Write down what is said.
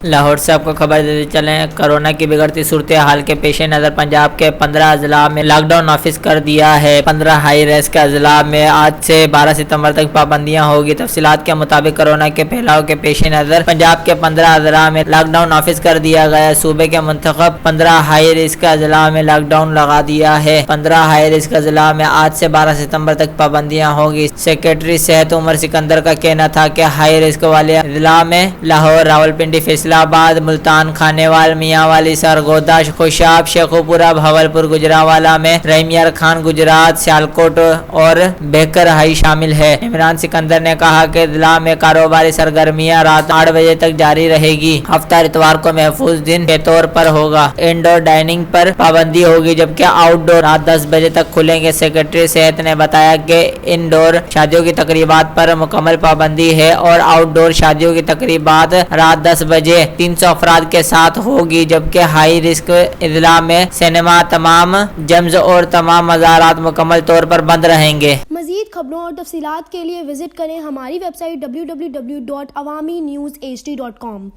لاہور سے آپ کو خبر دیتے چلیں، کورونا کی بگڑتی صورتحال کے پیش نظر پنجاب کے 15 اضلاع میں لاک ڈاؤن نافذ کر دیا ہے۔ 15 ہائی رسک اضلاع میں آج سے 12 ستمبر تک پابندیاں ہوگی۔ تفصیلات کے مطابق کورونا کے پھیلاؤ کے پیش نظر پنجاب کے 15 اضلاع میں لاک ڈاؤن نافذ کر دیا گیا ہے۔ صوبے کے منتخب 15 ہائی رسک اضلاع میں لاک ڈاؤن لگا دیا ہے۔ 15 ہائی رسک اضلاع میں آج سے 12 ستمبر تک پابندیاں ہوگی۔ سیکریٹری صحت عمر سکندر کا کہنا تھا کہ ہائی رسک والے اضلاع میں لاہور، راولپنڈی، فیصل آباد، ملتان، کھانیوال، میاں والی، سرگودا، خوشاب، شیخوپورہ، بھاولپور، گجرانوالہ میں رحیم یار خان، گجرات، سیالکوٹ اور بیکر ہائی شامل ہے۔ عمران سکندر نے کہا کہ اضلاع میں کاروباری سرگرمیاں رات 8 بجے تک جاری رہے گی۔ ہفتہ اتوار کو محفوظ دن کے طور پر ہوگا۔ انڈور ڈائننگ پر پابندی ہوگی جبکہ آؤٹ ڈور رات 10 بجے تک کھلیں گے۔ سیکریٹری صحت نے بتایا کہ انڈور شادیوں کی تقریبات پر مکمل پابندی ہے اور آؤٹ ڈور شادیوں کی تقریبات رات 10 بجے 300 افراد کے ساتھ ہوگی، جبکہ ہائی رسک اضلاع میں سینما، تمام جمز اور تمام مزارات مکمل طور پر بند رہیں گے۔ مزید خبروں اور تفصیلات کے لیے وزٹ کریں ہماری ویب سائٹ www.awami newshd.com۔